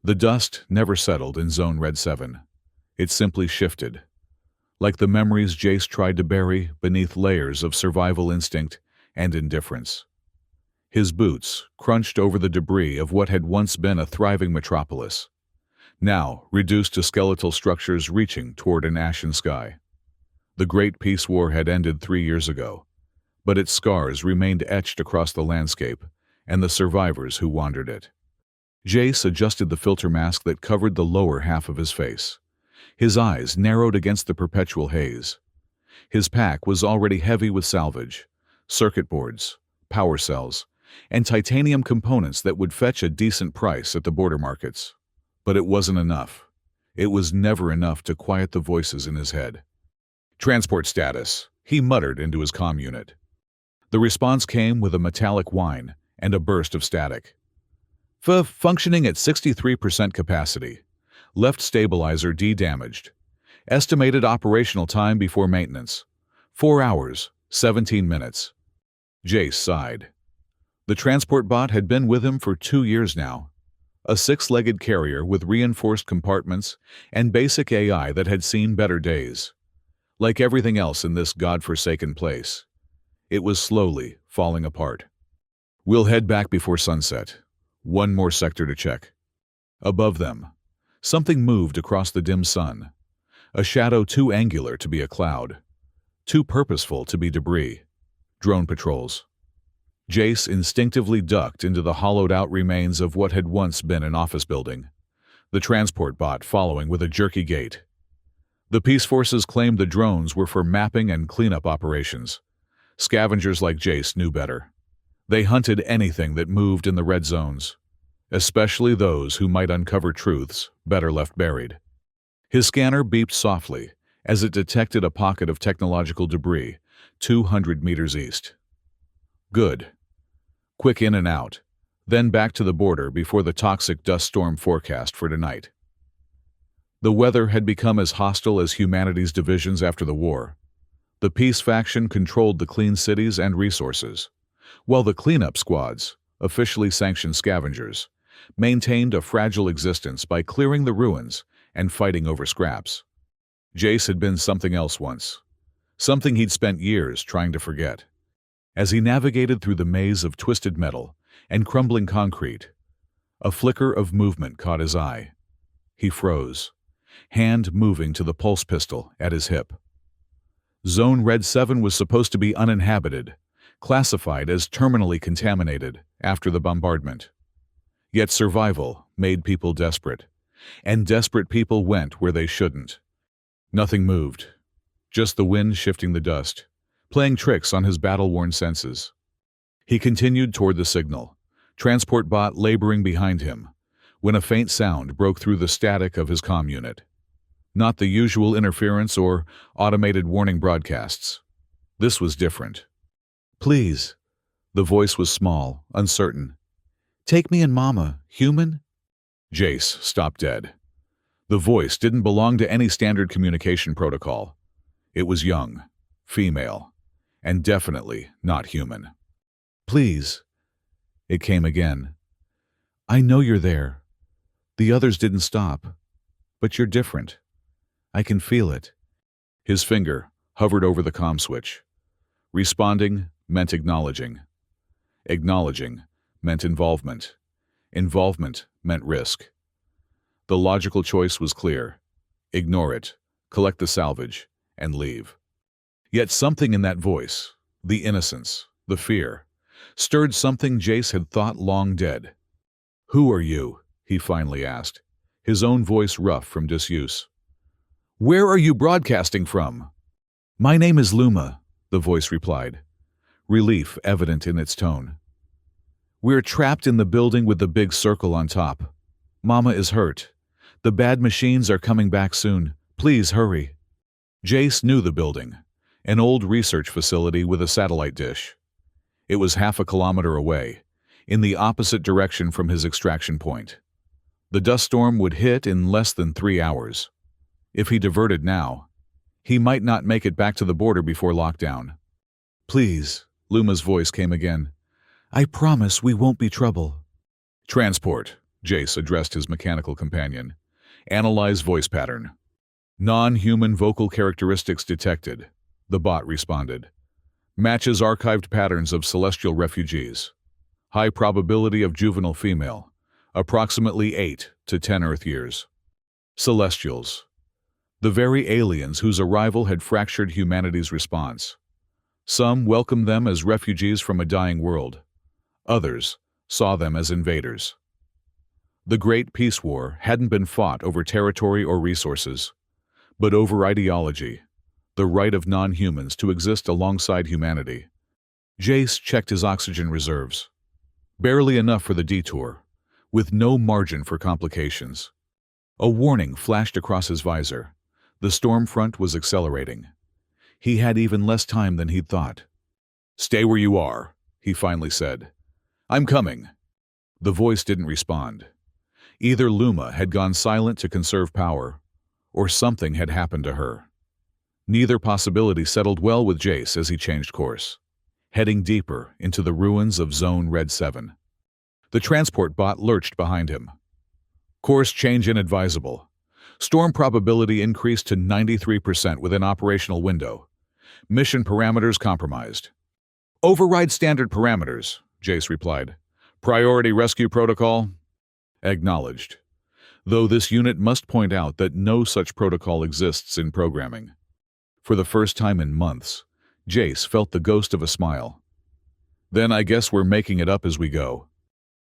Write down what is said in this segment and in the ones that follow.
The dust never settled in Zone Red 7. It simply shifted, like the memories Jace tried to bury beneath layers of survival instinct and indifference. His boots crunched over the debris of what had once been a thriving metropolis, now reduced to skeletal structures reaching toward an ashen sky. The Great Peace War had ended 3 years ago, but its scars remained etched across the landscape and the survivors who wandered it. Jace adjusted the filter mask that covered the lower half of his face. His eyes narrowed against the perpetual haze. His pack was already heavy with salvage, circuit boards, power cells, and titanium components that would fetch a decent price at the border markets. But it wasn't enough. It was never enough to quiet the voices in his head. "Transport status," he muttered into his comm unit. The response came with a metallic whine and a burst of static. Functioning at 63% capacity. Left stabilizer damaged. Estimated operational time before maintenance: 4 hours, 17 minutes. Jace sighed. The transport bot had been with him for 2 years now. A 6-legged carrier with reinforced compartments and basic AI that had seen better days. Like everything else in this godforsaken place, it was slowly falling apart. "We'll head back before sunset. One more sector to check." Above them, something moved across the dim sun. A shadow too angular to be a cloud, too purposeful to be debris. Drone patrols. Jace instinctively ducked into the hollowed-out remains of what had once been an office building, the transport bot following with a jerky gait. The peace forces claimed the drones were for mapping and cleanup operations. Scavengers like Jace knew better. They hunted anything that moved in the red zones, especially those who might uncover truths better left buried. His scanner beeped softly as it detected a pocket of technological debris 200 meters east. Good. Quick in and out, then back to the border before the toxic dust storm forecast for tonight. The weather had become as hostile as humanity's divisions after the war. The peace faction controlled the clean cities and resources, while the cleanup squads, officially sanctioned scavengers, maintained a fragile existence by clearing the ruins and fighting over scraps. Jace had been something else once, something he'd spent years trying to forget. As he navigated through the maze of twisted metal and crumbling concrete, a flicker of movement caught his eye. He froze, hand moving to the pulse pistol at his hip. Zone Red 7 was supposed to be uninhabited, classified as terminally contaminated after the bombardment. Yet survival made people desperate, and desperate people went where they shouldn't. Nothing moved, just the wind shifting the dust, playing tricks on his battle-worn senses. He continued toward the signal, transport bot laboring behind him, when a faint sound broke through the static of his comm unit. Not the usual interference or automated warning broadcasts. This was different. "Please." The voice was small, uncertain. "Take me and Mama, human?" Jace stopped dead. The voice didn't belong to any standard communication protocol. It was young, female, and definitely not human. "Please." It came again. "I know you're there. The others didn't stop, but you're different. I can feel it." His finger hovered over the comm switch. Responding meant acknowledging. Acknowledging meant involvement. Involvement meant risk. The logical choice was clear. Ignore it, collect the salvage, and leave. Yet something in that voice, the innocence, the fear, stirred something Jace had thought long dead. "Who are you?" he finally asked, his own voice rough from disuse. "Where are you broadcasting from?" "My name is Luma," the voice replied, relief evident in its tone. "We're trapped in the building with the big circle on top. Mama is hurt. The bad machines are coming back soon. Please hurry." Jace knew the building, an old research facility with a satellite dish. It was half a kilometer away, in the opposite direction from his extraction point. The dust storm would hit in less than 3 hours. If he diverted now, he might not make it back to the border before lockdown. "Please," Luma's voice came again. "I promise we won't be trouble." "Transport," Jace addressed his mechanical companion. Analyze voice pattern. Non-human vocal characteristics detected, the bot responded. Matches archived patterns of celestial refugees. High probability of juvenile female, approximately 8 to 10 Earth years. Celestials. The very aliens whose arrival had fractured humanity's response. Some welcomed them as refugees from a dying world. Others saw them as invaders. The Great Peace War hadn't been fought over territory or resources, but over ideology, the right of non-humans to exist alongside humanity. Jace checked his oxygen reserves. Barely enough for the detour, with no margin for complications. A warning flashed across his visor. The storm front was accelerating. He had even less time than he'd thought. "Stay where you are," he finally said. "I'm coming." The voice didn't respond. Either Luma had gone silent to conserve power, or something had happened to her. Neither possibility settled well with Jace as he changed course, heading deeper into the ruins of Zone Red 7. The transport bot lurched behind him. Course change inadvisable. Storm probability increased to 93% within operational window. Mission parameters compromised. "Override standard parameters," Jace replied. "Priority rescue protocol?" Acknowledged. Though this unit must point out that no such protocol exists in programming. For the first time in months, Jace felt the ghost of a smile. "Then I guess we're making it up as we go."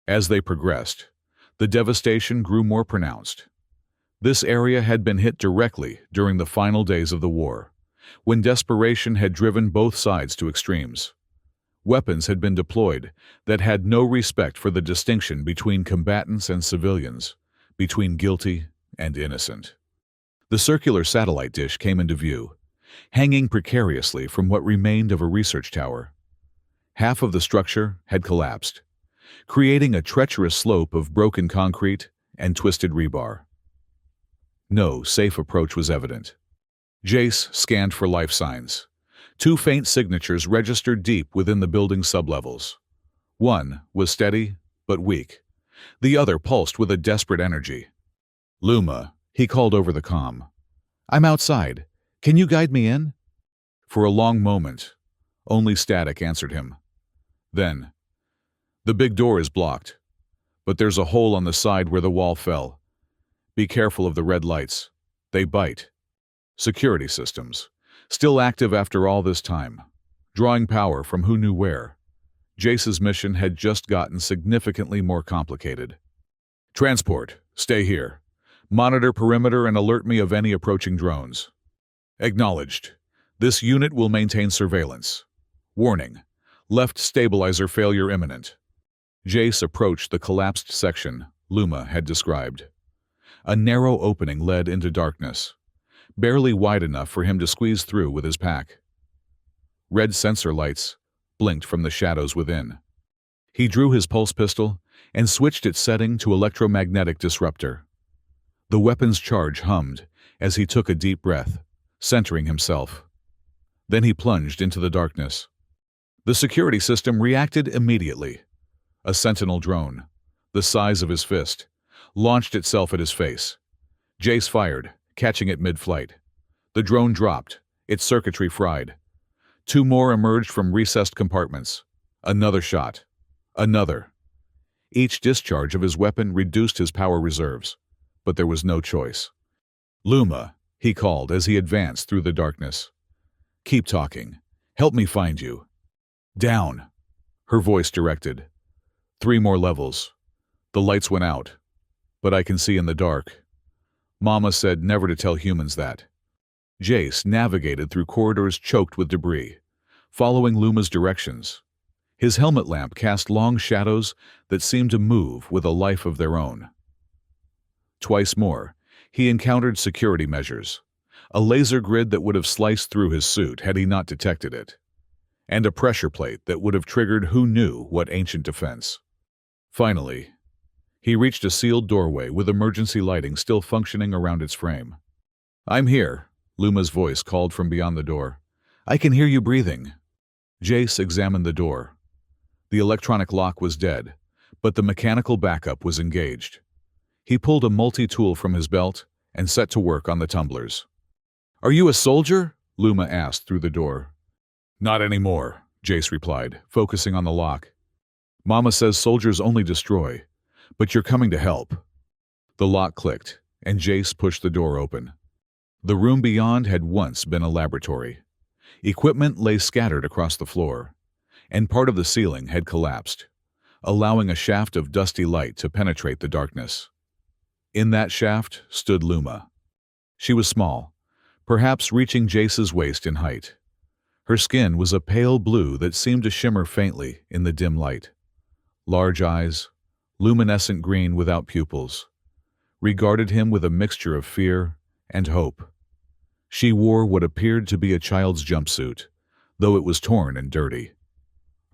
As they progressed, the devastation grew more pronounced. This area had been hit directly during the final days of the war, when desperation had driven both sides to extremes. Weapons had been deployed that had no respect for the distinction between combatants and civilians, between guilty and innocent. The circular satellite dish came into view, hanging precariously from what remained of a research tower. Half of the structure had collapsed, creating a treacherous slope of broken concrete and twisted rebar. No safe approach was evident. Jace scanned for life signs. 2 faint signatures registered deep within the building's sublevels. One was steady, but weak. The other pulsed with a desperate energy. "Luma," he called over the comm. "I'm outside. Can you guide me in?" For a long moment, only static answered him. Then, "The big door is blocked, but there's a hole on the side where the wall fell. Be careful of the red lights. They bite." Security systems, still active after all this time, drawing power from who knew where. Jace's mission had just gotten significantly more complicated. "Transport, stay here. Monitor perimeter and alert me of any approaching drones." "Acknowledged. This unit will maintain surveillance. Warning, left stabilizer failure imminent." Jace approached the collapsed section Luma had described. A narrow opening led into darkness, barely wide enough for him to squeeze through with his pack. Red sensor lights blinked from the shadows within. He drew his pulse pistol and switched its setting to electromagnetic disruptor. The weapon's charge hummed as he took a deep breath, centering himself. Then he plunged into the darkness. The security system reacted immediately. A sentinel drone, the size of his fist, launched itself at his face. Jace fired, catching it mid-flight. The drone dropped, its circuitry fried. 2 more emerged from recessed compartments. Another shot. Another. Each discharge of his weapon reduced his power reserves, but there was no choice. "Luma," he called as he advanced through the darkness. "Keep talking. Help me find you." "Down," her voice directed. 3 more levels. The lights went out, but I can see in the dark. Mama said never to tell humans that. Jace navigated through corridors choked with debris, following Luma's directions. His helmet lamp cast long shadows that seemed to move with a life of their own. Twice more, he encountered security measures, a laser grid that would have sliced through his suit had he not detected it, and a pressure plate that would have triggered who knew what ancient defense. Finally, he reached a sealed doorway with emergency lighting still functioning around its frame. "I'm here," Luma's voice called from beyond the door. "I can hear you breathing." Jace examined the door. The electronic lock was dead, but the mechanical backup was engaged. He pulled a multi-tool from his belt and set to work on the tumblers. "Are you a soldier?" Luma asked through the door. "Not anymore," Jace replied, focusing on the lock. "Mama says soldiers only destroy, but you're coming to help." The lock clicked, and Jace pushed the door open. The room beyond had once been a laboratory. Equipment lay scattered across the floor, and part of the ceiling had collapsed, allowing a shaft of dusty light to penetrate the darkness. In that shaft stood Luma. She was small, perhaps reaching Jace's waist in height. Her skin was a pale blue that seemed to shimmer faintly in the dim light. Large eyes, luminescent green without pupils, regarded him with a mixture of fear and hope. She wore what appeared to be a child's jumpsuit, though it was torn and dirty.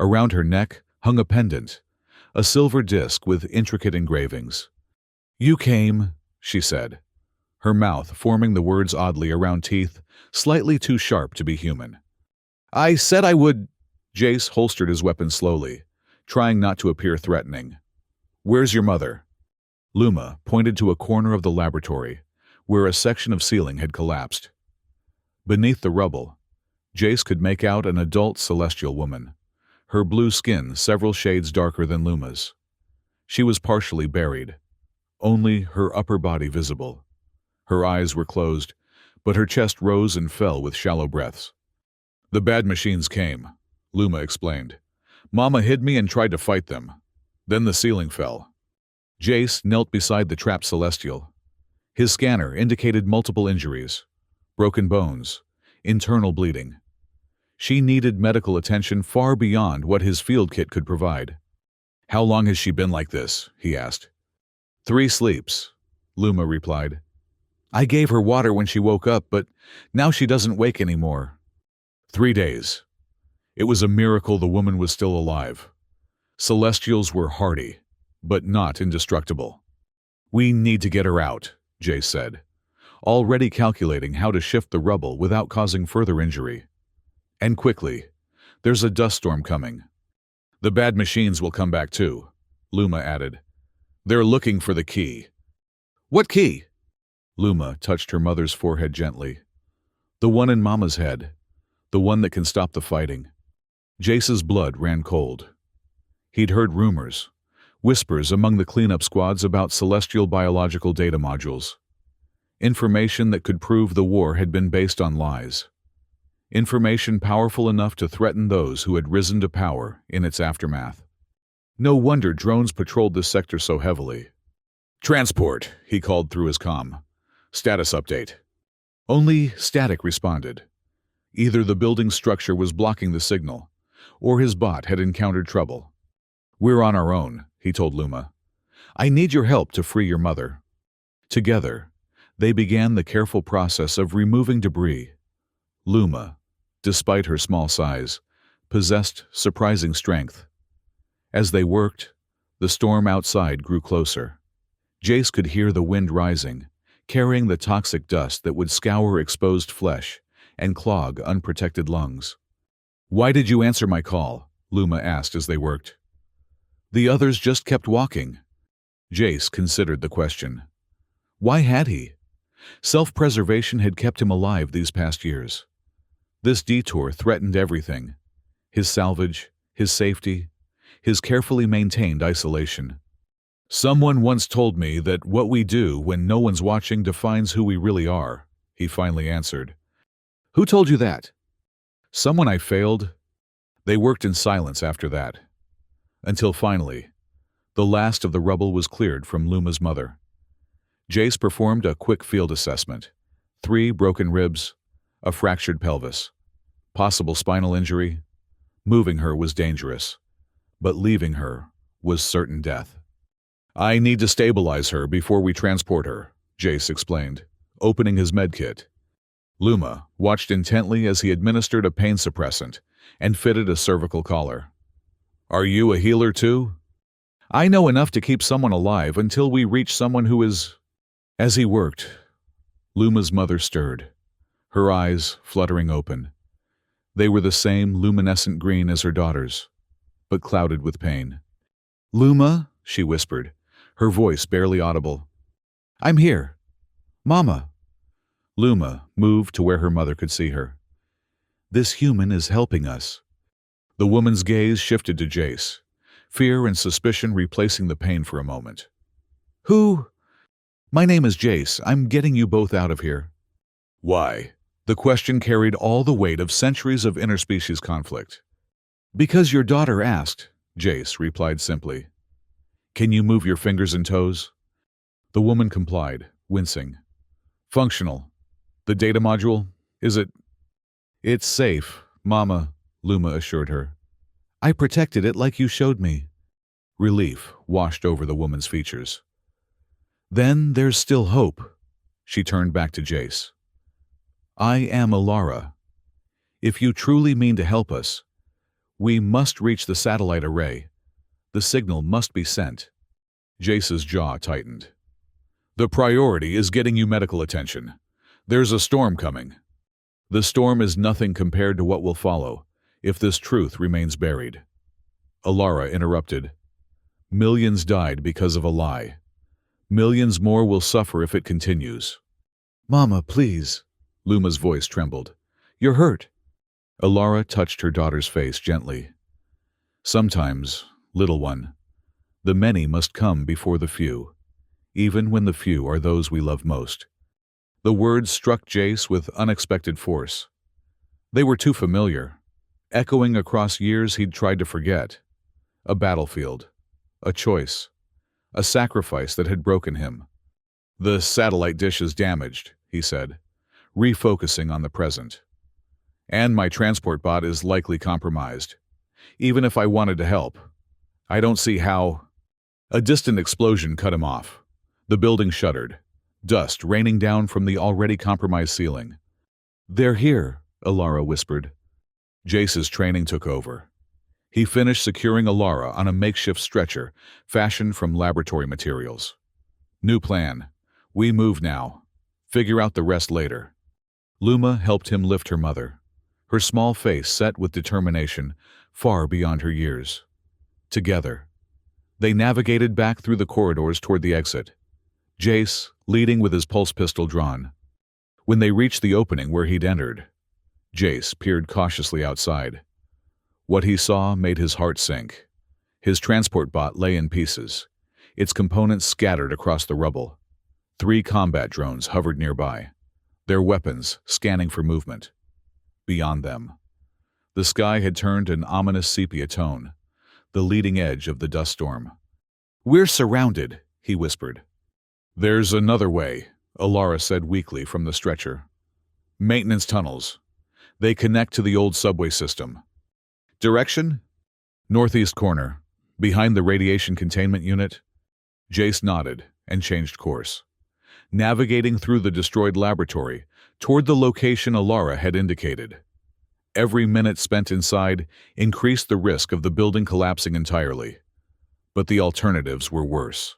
Around her neck hung a pendant, a silver disc with intricate engravings. "You came," she said, her mouth forming the words oddly around teeth, slightly too sharp to be human. "I said I would." Jace holstered his weapon slowly, trying not to appear threatening. "Where's your mother?" Luma pointed to a corner of the laboratory, where a section of ceiling had collapsed. Beneath the rubble, Jace could make out an adult celestial woman, her blue skin several shades darker than Luma's. She was partially buried, only her upper body visible. Her eyes were closed, but her chest rose and fell with shallow breaths. "The bad machines came," Luma explained. "Mama hid me and tried to fight them. Then the ceiling fell." Jace knelt beside the trapped celestial. His scanner indicated multiple injuries, broken bones, internal bleeding. She needed medical attention far beyond what his field kit could provide. "How long has she been like this?" he asked. 3 sleeps, Luma replied. "I gave her water when she woke up, but now she doesn't wake anymore." 3 days. It was a miracle the woman was still alive. Celestials were hardy, but not indestructible. "We need to get her out," Jace said, already calculating how to shift the rubble without causing further injury. "And quickly. There's a dust storm coming." "The bad machines will come back too," Luma added. "They're looking for the key." "What key?" Luma touched her mother's forehead gently. "The one in Mama's head. The one that can stop the fighting." Jace's blood ran cold. He'd heard rumors, whispers among the cleanup squads about celestial biological data modules. Information that could prove the war had been based on lies. Information powerful enough to threaten those who had risen to power in its aftermath. No wonder drones patrolled this sector so heavily. "Transport," he called through his comm. "Status update." Only static responded. Either the building structure was blocking the signal, or his bot had encountered trouble. "We're on our own," he told Luma. "I need your help to free your mother." Together, they began the careful process of removing debris. Luma, despite her small size, possessed surprising strength. As they worked, the storm outside grew closer. Jace could hear the wind rising, carrying the toxic dust that would scour exposed flesh and clog unprotected lungs. "Why did you answer my call?" Luma asked as they worked. The others just kept walking. Jace considered the question. Why had he? Self-preservation had kept him alive these past years. This detour threatened everything: his salvage, his safety, his carefully maintained isolation. "Someone once told me that what we do when no one's watching defines who we really are," he finally answered. "Who told you that?" "Someone I failed." They worked in silence after that, until finally, the last of the rubble was cleared from Luma's mother. Jace performed a quick field assessment: 3 broken ribs, a fractured pelvis, possible spinal injury. Moving her was dangerous, but leaving her was certain death. "I need to stabilize her before we transport her," Jace explained, opening his medkit. Luma watched intently as he administered a pain suppressant and fitted a cervical collar. "Are you a healer too?" "I know enough to keep someone alive until we reach someone who is—" As he worked, Luma's mother stirred, her eyes fluttering open. They were the same luminescent green as her daughter's, but clouded with pain. "Luma," she whispered, her voice barely audible, I'm here. Mama. Luma moved to where her mother could see her. This human is helping us. The woman's gaze shifted to Jace, fear and suspicion replacing the pain for a moment. Who? My name is Jace. I'm getting you both out of here. Why? The question carried all the weight of centuries of interspecies conflict. Because your daughter asked, Jace replied simply. Can you move your fingers and toes? The woman complied, wincing. Functional. The data module? Is it? It's safe, Mama, Luma assured her. I protected it like you showed me. Relief washed over the woman's features. Then there's still hope. She turned back to Jace. I am Alara. If you truly mean to help us, we must reach the satellite array. The signal must be sent. Jace's jaw tightened. The priority is getting you medical attention. There's a storm coming. The storm is nothing compared to what will follow, if this truth remains buried. Alara interrupted. Millions died because of a lie. Millions more will suffer if it continues. Mama, please. Luma's voice trembled. You're hurt. Alara touched her daughter's face gently. Sometimes, little one, the many must come before the few, even when the few are those we love most. The words struck Jace with unexpected force. They were too familiar, echoing across years he'd tried to forget. A battlefield, a choice, a sacrifice that had broken him. The satellite dish is damaged, he said, refocusing on the present. And my transport bot is likely compromised. Even if I wanted to help, I don't see how. A distant explosion cut him off. The building shuddered, dust raining down from the already compromised ceiling. They're here, Alara whispered. Jace's training took over. He finished securing Alara on a makeshift stretcher fashioned from laboratory materials. New plan. We move now. Figure out the rest later. Luma helped him lift her mother, her small face set with determination far beyond her years. Together, they navigated back through the corridors toward the exit, Jace leading with his pulse pistol drawn. When they reached the opening where he'd entered, Jace peered cautiously outside. What he saw made his heart sink. His transport bot lay in pieces, its components scattered across the rubble. 3 combat drones hovered nearby, their weapons scanning for movement. Beyond them, the sky had turned an ominous sepia tone, the leading edge of the dust storm. We're surrounded, he whispered. There's another way, Alara said weakly from the stretcher. Maintenance tunnels. They connect to the old subway system. Direction? Northeast corner, behind the radiation containment unit. Jace nodded and changed course, navigating through the destroyed laboratory toward the location Alara had indicated. Every minute spent inside increased the risk of the building collapsing entirely. But the alternatives were worse.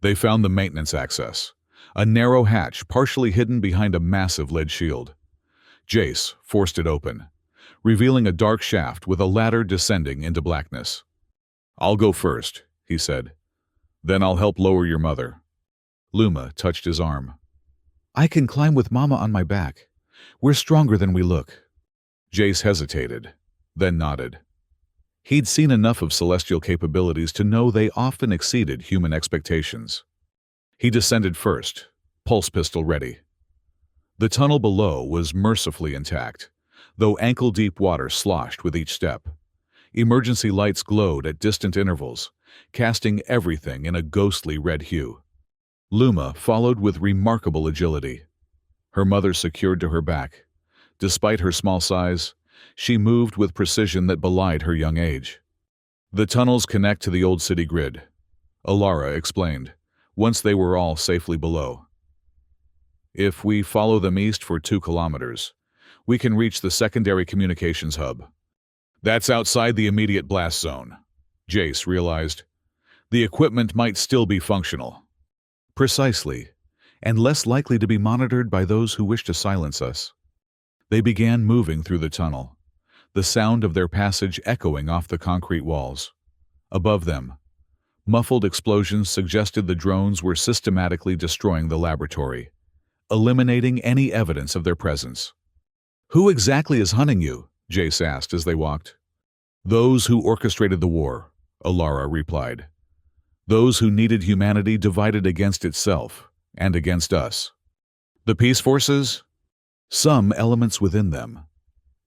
They found the maintenance access, a narrow hatch partially hidden behind a massive lead shield. Jace forced it open, revealing a dark shaft with a ladder descending into blackness. I'll go first, he said. Then I'll help lower your mother. Luma touched his arm. I can climb with Mama on my back. We're stronger than we look. Jace hesitated, then nodded. He'd seen enough of celestial capabilities to know they often exceeded human expectations. He descended first, pulse pistol ready. The tunnel below was mercifully intact, though ankle-deep water sloshed with each step. Emergency lights glowed at distant intervals, casting everything in a ghostly red hue. Luma followed with remarkable agility. Her mother secured to her back. Despite her small size, she moved with precision that belied her young age. The tunnels connect to the old city grid, Alara explained, once they were all safely below. If we follow them east for 2 kilometers, we can reach the secondary communications hub. That's outside the immediate blast zone, Jace realized. The equipment might still be functional. Precisely, and less likely to be monitored by those who wish to silence us. They began moving through the tunnel, the sound of their passage echoing off the concrete walls. Above them, Muffled explosions suggested the drones were systematically destroying the laboratory, eliminating any evidence of their presence. "Who exactly is hunting you?" Jace asked as they walked. "Those who orchestrated the war," Alara replied. "Those who needed humanity divided against itself and against us." "The peace forces?" "Some elements within them.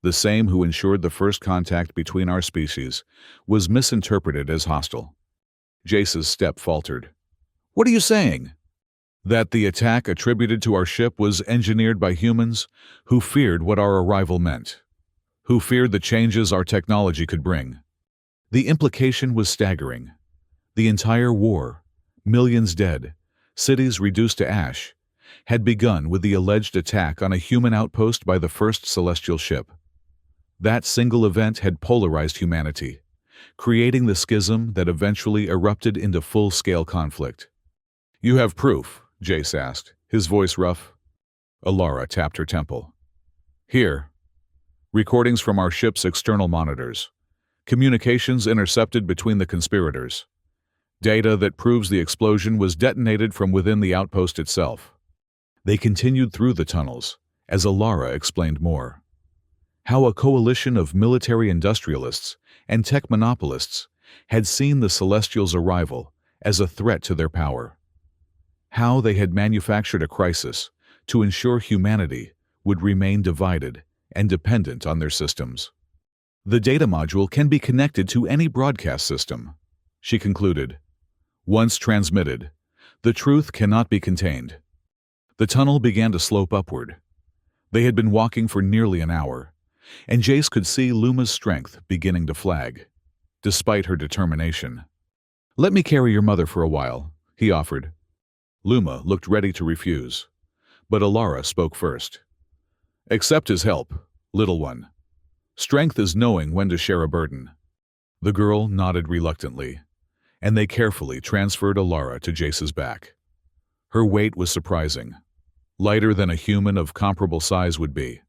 The same who ensured the first contact between our species was misinterpreted as hostile." Jace's step faltered. "What are you saying?" "That the attack attributed to our ship was engineered by humans who feared what our arrival meant, who feared the changes our technology could bring." The implication was staggering. The entire war, millions dead, cities reduced to ash, had begun with the alleged attack on a human outpost by the first celestial ship. That single event had polarized humanity, creating the schism that eventually erupted into full-scale conflict. "You have proof?" Jace asked, his voice rough. Alara tapped her temple. "Here. Recordings from our ship's external monitors. Communications intercepted between the conspirators. Data that proves the explosion was detonated from within the outpost itself." They continued through the tunnels, as Alara explained more. How a coalition of military industrialists and tech monopolists had seen the Celestials' arrival as a threat to their power. How they had manufactured a crisis to ensure humanity would remain divided and dependent on their systems. "The data module can be connected to any broadcast system," she concluded. "Once transmitted, the truth cannot be contained." The tunnel began to slope upward. They had been walking for nearly an hour, and Jace could see Luma's strength beginning to flag, despite her determination. "Let me carry your mother for a while," he offered. Luma looked ready to refuse, but Alara spoke first. "Accept his help, little one. Strength is knowing when to share a burden." The girl nodded reluctantly, and they carefully transferred Alara to Jace's back. Her weight was surprising, lighter than a human of comparable size would be.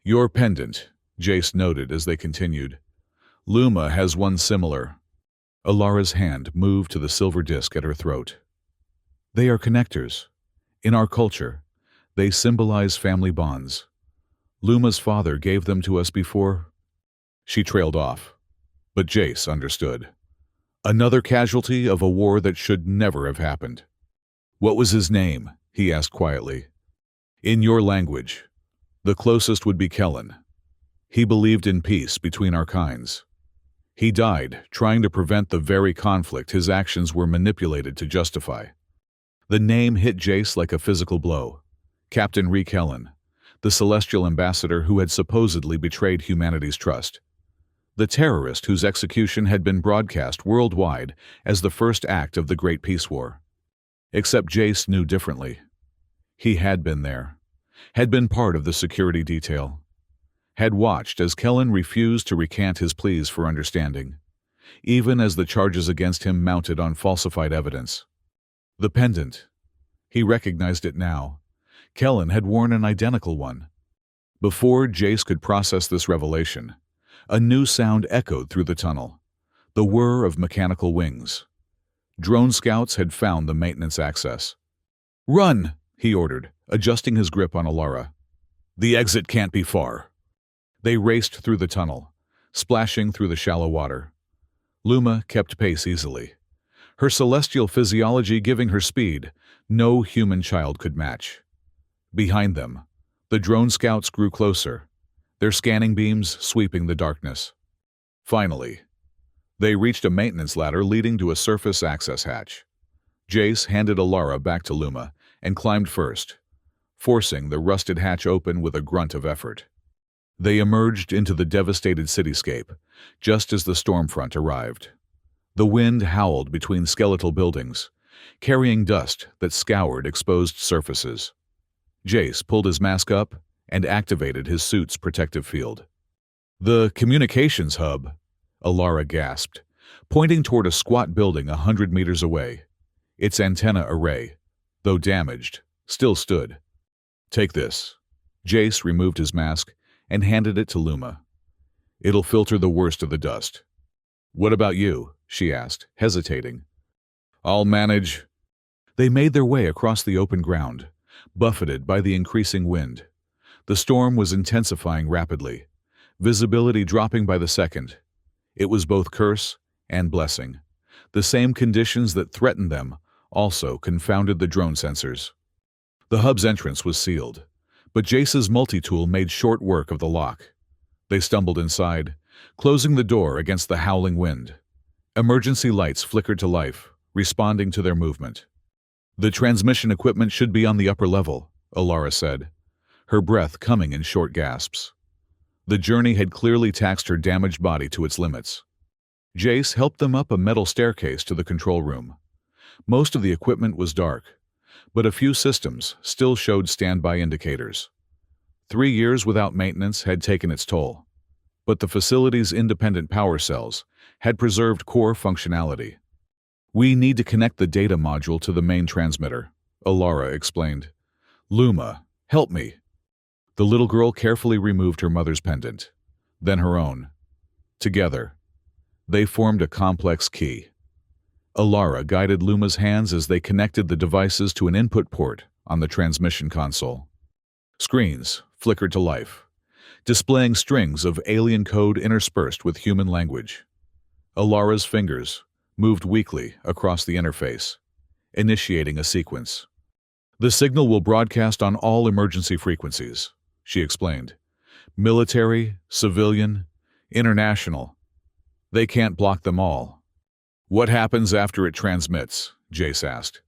"Your pendant," Jace noted as they continued. "Luma has one similar." Alara's hand moved to the silver disc at her throat. "They are connectors. In our culture, they symbolize family bonds. Luma's father gave them to us before." She trailed off, but Jace understood. Another casualty of a war that should never have happened. "What was his name?" he asked quietly. "In your language, the closest would be Kellen. He believed in peace between our kinds. He died trying to prevent the very conflict his actions were manipulated to justify." The name hit Jace like a physical blow. Captain Reek Kellen, the celestial ambassador who had supposedly betrayed humanity's trust. The terrorist whose execution had been broadcast worldwide as the first act of the Great Peace War. Except Jace knew differently. He had been there, had been part of the security detail, had watched as Kellen refused to recant his pleas for understanding, even as the charges against him mounted on falsified evidence. The pendant. He recognized it now. Kellen had worn an identical one. Before Jace could process this revelation, a new sound echoed through the tunnel, the whir of mechanical wings. Drone scouts had found the maintenance access. "Run!" he ordered, adjusting his grip on Alara. "The exit can't be far." They raced through the tunnel, splashing through the shallow water. Luma kept pace easily, her celestial physiology giving her speed no human child could match. Behind them, the drone scouts grew closer, their scanning beams sweeping the darkness. Finally, they reached a maintenance ladder leading to a surface access hatch. Jace handed Alara back to Luma and climbed first, forcing the rusted hatch open with a grunt of effort. They emerged into the devastated cityscape just as the storm front arrived. The wind howled between skeletal buildings, carrying dust that scoured exposed surfaces. Jace pulled his mask up and activated his suit's protective field. "The communications hub," Alara gasped, pointing toward a squat building 100 meters away. Its antenna array, though damaged, still stood. "Take this." Jace removed his mask and handed it to Luma. "It'll filter the worst of the dust." "What about you?" she asked, hesitating. I'll manage. They made their way across the open ground, buffeted by the increasing wind. The storm was intensifying rapidly, visibility dropping by the second. It was both curse and blessing. The same conditions that threatened them also confounded the drone sensors. The hub's entrance was sealed, but Jace's multi-tool made short work of the lock. They stumbled inside, closing the door against the howling wind. Emergency lights flickered to life, responding to their movement. The transmission equipment should be on the upper level, Alara said, her breath coming in short gasps. The journey had clearly taxed her damaged body to its limits. Jace helped them up a metal staircase to the control room. Most of the equipment was dark, but a few systems still showed standby indicators. 3 years without maintenance had taken its toll, but the facility's independent power cells had preserved core functionality. We need to connect the data module to the main transmitter, Alara explained. Luma, help me. The little girl carefully removed her mother's pendant, then her own. Together, they formed a complex key. Alara guided Luma's hands as they connected the devices to an input port on the transmission console. Screens flickered to life, displaying strings of alien code interspersed with human language. Alara's fingers moved weakly across the interface, initiating a sequence. The signal will broadcast on all emergency frequencies, she explained. Military, civilian, international. They can't block them all. What happens after it transmits? Jace asked,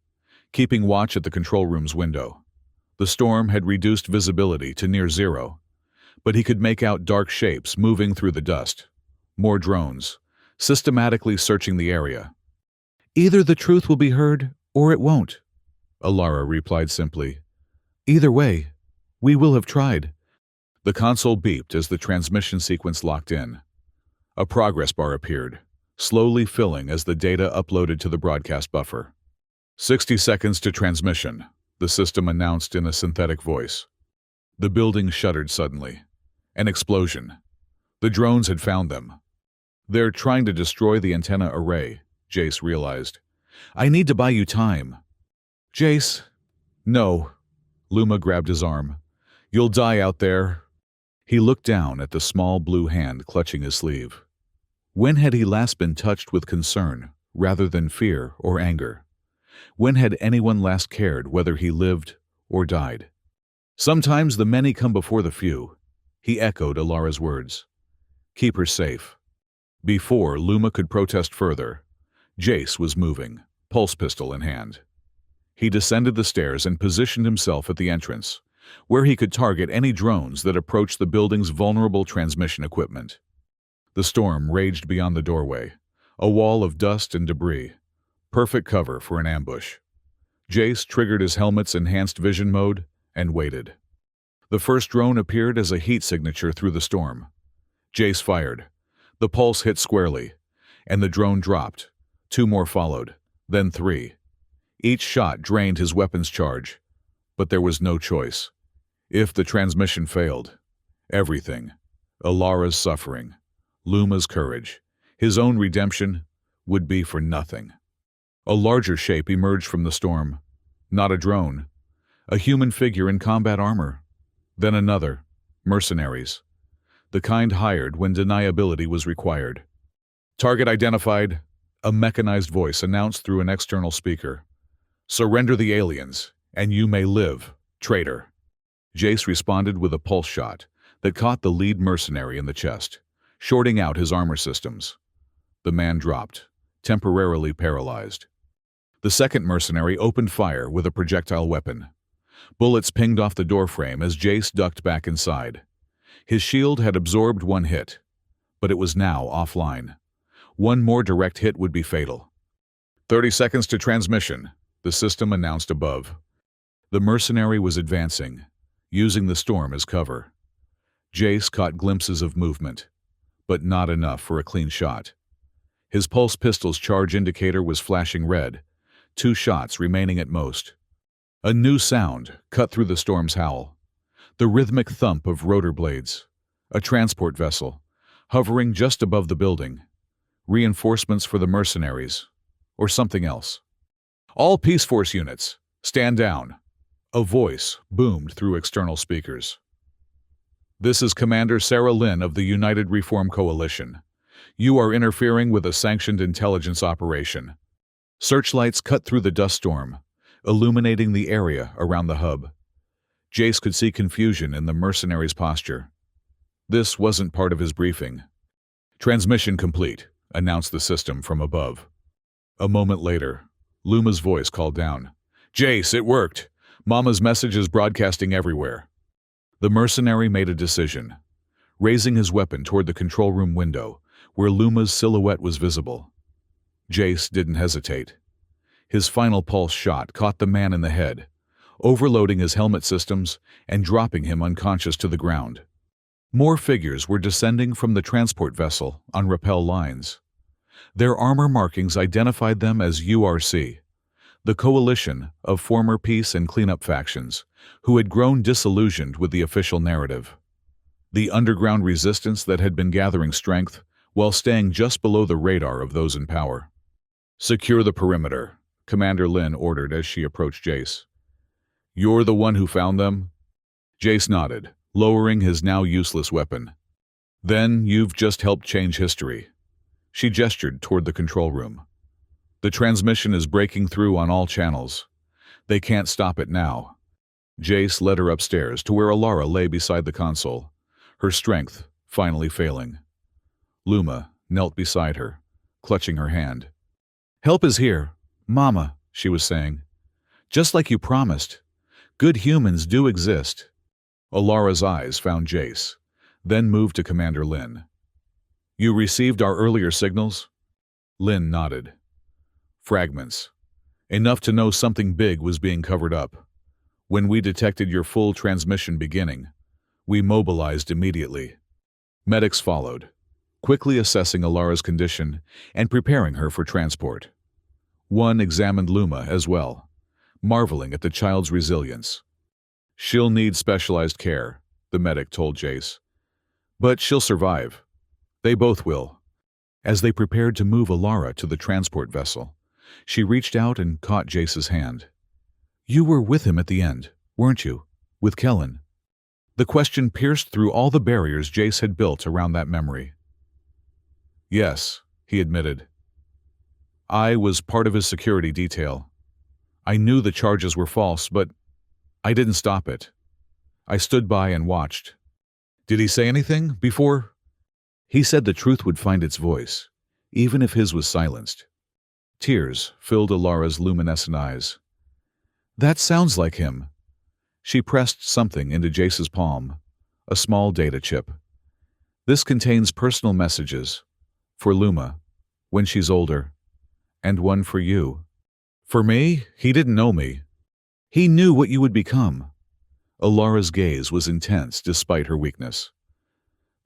keeping watch at the control room's window. The storm had reduced visibility to near zero, but he could make out dark shapes moving through the dust. More drones, systematically searching the area. Either the truth will be heard, or it won't, Alara replied simply. Either way, we will have tried. The console beeped as the transmission sequence locked in. A progress bar appeared, slowly filling as the data uploaded to the broadcast buffer. 60 seconds to transmission, the system announced in a synthetic voice. The building shuddered suddenly. An explosion. The drones had found them. They're trying to destroy the antenna array, Jace realized. I need to buy you time. Jace. No. Luma grabbed his arm. You'll die out there. He looked down at the small blue hand clutching his sleeve. When had he last been touched with concern rather than fear or anger? When had anyone last cared whether he lived or died? Sometimes the many come before the few, he echoed Alara's words. Keep her safe. Before Luma could protest further, Jace was moving, pulse pistol in hand. He descended the stairs and positioned himself at the entrance, where he could target any drones that approached the building's vulnerable transmission equipment. The storm raged beyond the doorway, a wall of dust and debris, perfect cover for an ambush. Jace triggered his helmet's enhanced vision mode and waited. The first drone appeared as a heat signature through the storm. Jace fired. The pulse hit squarely, and the drone dropped. 2 more followed, then 3. Each shot drained his weapon's charge, but there was no choice. If the transmission failed, everything, Alara's suffering, Luma's courage, his own redemption, would be for nothing. A larger shape emerged from the storm. Not a drone. A human figure in combat armor. Then another. Mercenaries. The kind hired when deniability was required. Target identified, a mechanized voice announced through an external speaker. Surrender the aliens, and you may live, traitor. Jace responded with a pulse shot that caught the lead mercenary in the chest, shorting out his armor systems. The man dropped, temporarily paralyzed. The second mercenary opened fire with a projectile weapon. Bullets pinged off the doorframe as Jace ducked back inside. His shield had absorbed 1 hit, but it was now offline. 1 more direct hit would be fatal. 30 seconds to transmission, the system announced above. The mercenary was advancing, using the storm as cover. Jace caught glimpses of movement, but not enough for a clean shot. His pulse pistol's charge indicator was flashing red, 2 shots remaining at most. A new sound cut through the storm's howl. The rhythmic thump of rotor blades. A transport vessel, hovering just above the building. Reinforcements for the mercenaries, or something else. All Peace Force units, stand down. A voice boomed through external speakers. This is Commander Sarah Lynn of the United Reform Coalition. You are interfering with a sanctioned intelligence operation. Searchlights cut through the dust storm, illuminating the area around the hub. Jace could see confusion in the mercenary's posture. This wasn't part of his briefing. Transmission complete, announced the system from above. A moment later, Luma's voice called down. Jace, it worked. Mama's message is broadcasting everywhere. The mercenary made a decision, raising his weapon toward the control room window, where Luma's silhouette was visible. Jace didn't hesitate. His final pulse shot caught the man in the head, overloading his helmet systems and dropping him unconscious to the ground. More figures were descending from the transport vessel on rappel lines. Their armor markings identified them as URC, the coalition of former peace and cleanup factions who had grown disillusioned with the official narrative. The underground resistance that had been gathering strength while staying just below the radar of those in power. Secure the perimeter, Commander Lynn ordered as she approached Jace. You're the one who found them? Jace nodded, lowering his now useless weapon. Then you've just helped change history. She gestured toward the control room. The transmission is breaking through on all channels. They can't stop it now. Jace led her upstairs to where Alara lay beside the console, her strength finally failing. Luma knelt beside her, clutching her hand. Help is here, Mama, she was saying. Just like you promised. Good humans do exist. Alara's eyes found Jace, then moved to Commander Lynn. You received our earlier signals? Lynn nodded. Fragments. Enough to know something big was being covered up. When we detected your full transmission beginning, we mobilized immediately. Medics followed, quickly assessing Alara's condition and preparing her for transport. One examined Luma as well, marveling at the child's resilience. She'll need specialized care, the medic told Jace. But she'll survive. They both will. As they prepared to move Alara to the transport vessel, she reached out and caught Jace's hand. You were with him at the end, weren't you? With Kellen? The question pierced through all the barriers Jace had built around that memory. Yes, he admitted. I was part of his security detail. I knew the charges were false, but I didn't stop it. I stood by and watched. Did he say anything before? He said the truth would find its voice, even if his was silenced. Tears filled Alara's luminescent eyes. That sounds like him. She pressed something into Jace's palm, a small data chip. This contains personal messages. For Luma, when she's older. And one for you. For me, he didn't know me. He knew what you would become. Alara's gaze was intense despite her weakness.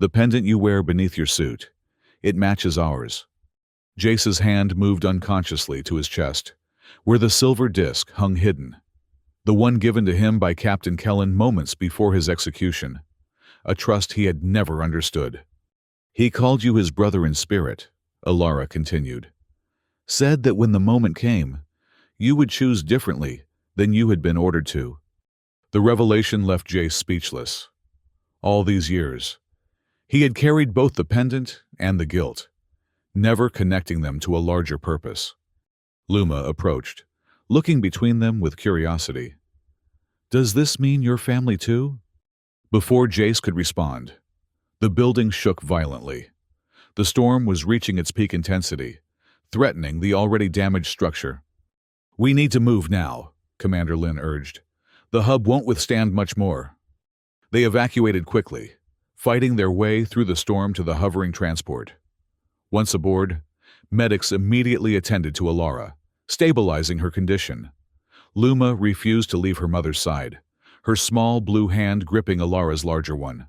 The pendant you wear beneath your suit, it matches ours. Jace's hand moved unconsciously to his chest, where the silver disc hung hidden. The one given to him by Captain Kellen moments before his execution. A trust he had never understood. He called you his brother in spirit, Alara continued. Said that when the moment came, you would choose differently than you had been ordered to. The revelation left Jace speechless. All these years, he had carried both the pendant and the guilt, never connecting them to a larger purpose. Luma approached, looking between them with curiosity. Does this mean your family too? Before Jace could respond, the building shook violently. The storm was reaching its peak intensity, threatening the already damaged structure. We need to move now, Commander Lynn urged. The hub won't withstand much more. They evacuated quickly, fighting their way through the storm to the hovering transport. Once aboard, medics immediately attended to Alara, stabilizing her condition. Luma refused to leave her mother's side, her small blue hand gripping Alara's larger one.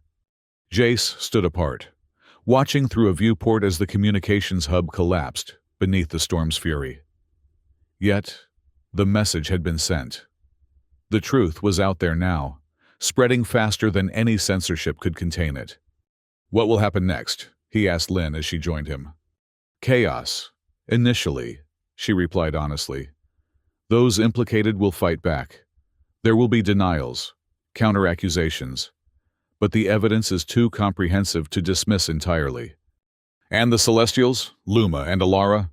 Jace stood apart, watching through a viewport as the communications hub collapsed beneath the storm's fury. Yet, the message had been sent. The truth was out there now, spreading faster than any censorship could contain it. What will happen next? He asked Lynn as she joined him. Chaos. Initially, she replied honestly. Those implicated will fight back. There will be denials, counter-accusations, but the evidence is too comprehensive to dismiss entirely. And the Celestials, Luma and Alara,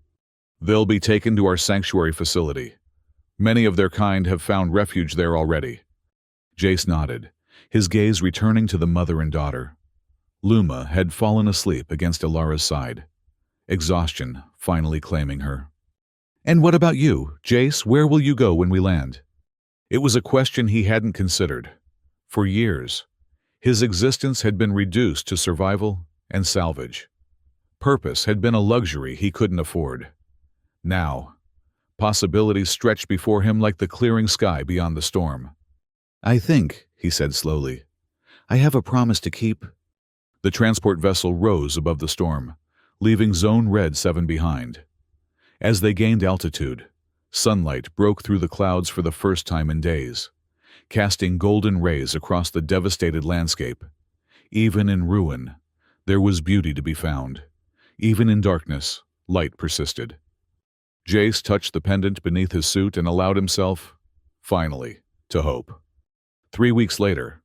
they'll be taken to our sanctuary facility. Many of their kind have found refuge there already. Jace nodded, his gaze returning to the mother and daughter. Luma had fallen asleep against Alara's side, exhaustion finally claiming her. "And what about you, Jace? Where will you go when we land?" It was a question he hadn't considered. For years, his existence had been reduced to survival and salvage. Purpose had been a luxury he couldn't afford. Now, possibilities stretched before him like the clearing sky beyond the storm. "I think," he said slowly, "I have a promise to keep." The transport vessel rose above the storm, leaving Zone Red 7 behind. As they gained altitude, sunlight broke through the clouds for the first time in days, casting golden rays across the devastated landscape. Even in ruin, there was beauty to be found. Even in darkness, light persisted. Jace touched the pendant beneath his suit and allowed himself, finally, to hope. 3 weeks later,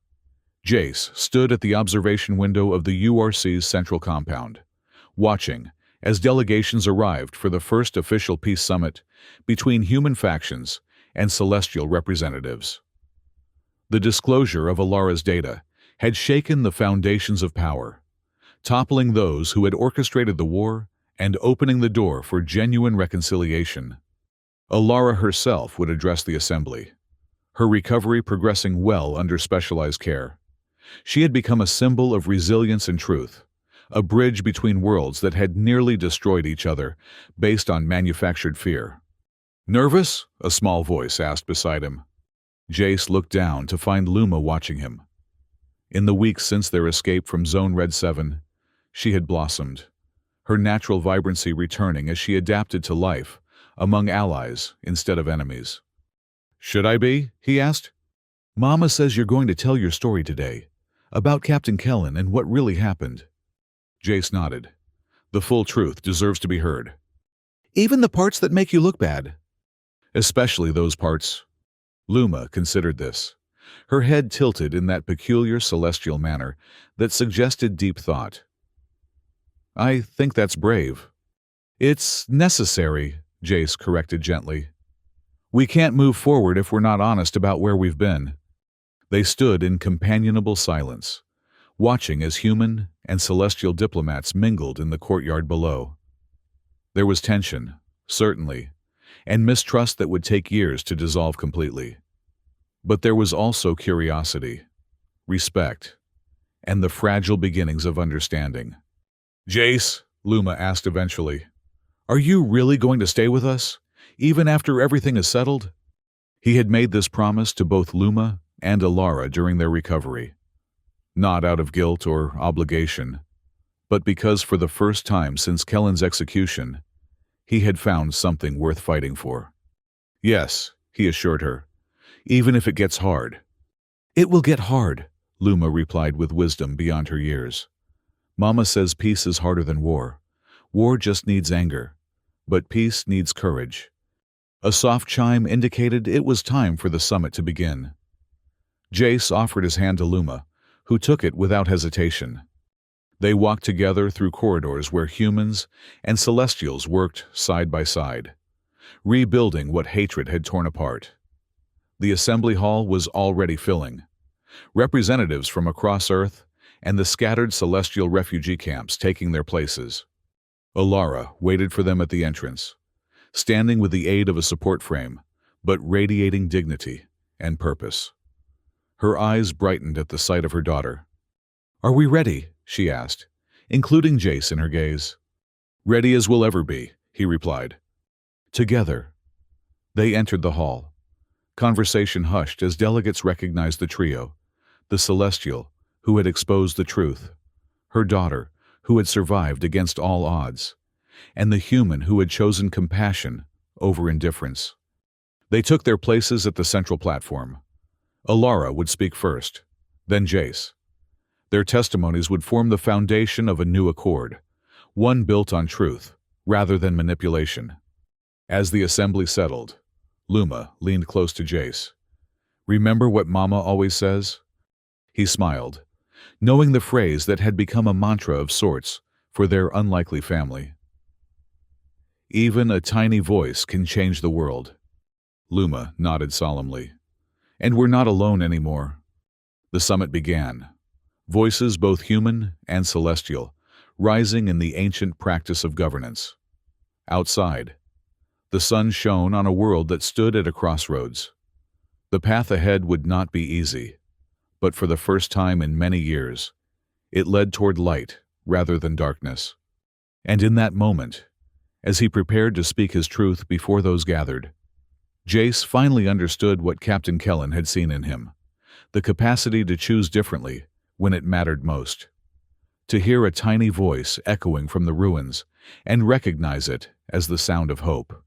Jace stood at the observation window of the URC's central compound, watching as delegations arrived for the first official peace summit between human factions and celestial representatives. The disclosure of Alara's data had shaken the foundations of power, toppling those who had orchestrated the war and opening the door for genuine reconciliation. Alara herself would address the assembly, her recovery progressing well under specialized care. She had become a symbol of resilience and truth, a bridge between worlds that had nearly destroyed each other based on manufactured fear. "Nervous?" a small voice asked beside him. Jace looked down to find Luma watching him. In the weeks since their escape from Zone Red 7, she had blossomed, her natural vibrancy returning as she adapted to life among allies instead of enemies. "Should I be?" he asked. "Mama says you're going to tell your story today, about Captain Kellen and what really happened." Jace nodded. "The full truth deserves to be heard." "Even the parts that make you look bad?" "Especially those parts." Luma considered this, her head tilted in that peculiar celestial manner that suggested deep thought. "I think that's brave." "It's necessary," Jace corrected gently. "We can't move forward if we're not honest about where we've been." They stood in companionable silence, watching as human and celestial diplomats mingled in the courtyard below. There was tension, certainly, and mistrust that would take years to dissolve completely. But there was also curiosity, respect, and the fragile beginnings of understanding. "Jace," Luma asked eventually, "are you really going to stay with us, even after everything is settled?" He had made this promise to both Luma and Alara during their recovery, not out of guilt or obligation, but because for the first time since Kellen's execution, he had found something worth fighting for. "Yes," he assured her, "even if it gets hard." "It will get hard," Luma replied with wisdom beyond her years. "Mama says peace is harder than war. War just needs anger, but peace needs courage." A soft chime indicated it was time for the summit to begin. Jace offered his hand to Luma, who took it without hesitation. They walked together through corridors where humans and celestials worked side by side, rebuilding what hatred had torn apart. The assembly hall was already filling. Representatives from across Earth and the scattered celestial refugee camps taking their places. Alara waited for them at the entrance, standing with the aid of a support frame, but radiating dignity and purpose. Her eyes brightened at the sight of her daughter. "Are we ready?" she asked, including Jace in her gaze. "Ready as we'll ever be," he replied. Together, they entered the hall. Conversation hushed as delegates recognized the trio, the Celestial, who had exposed the truth, her daughter, who had survived against all odds, and the human who had chosen compassion over indifference. They took their places at the central platform. Alara would speak first, then Jace. Their testimonies would form the foundation of a new accord, one built on truth rather than manipulation. As the assembly settled, Luma leaned close to Jace. "Remember what Mama always says?" He smiled, knowing the phrase that had become a mantra of sorts for their unlikely family. "Even a tiny voice can change the world." Luma nodded solemnly. "And we're not alone anymore." The summit began. Voices both human and celestial, rising in the ancient practice of governance. Outside, the sun shone on a world that stood at a crossroads. The path ahead would not be easy, but for the first time in many years, it led toward light rather than darkness. And in that moment, as he prepared to speak his truth before those gathered, Jace finally understood what Captain Kellen had seen in him: the capacity to choose differently when it mattered most. To hear a tiny voice echoing from the ruins and recognize it as the sound of hope.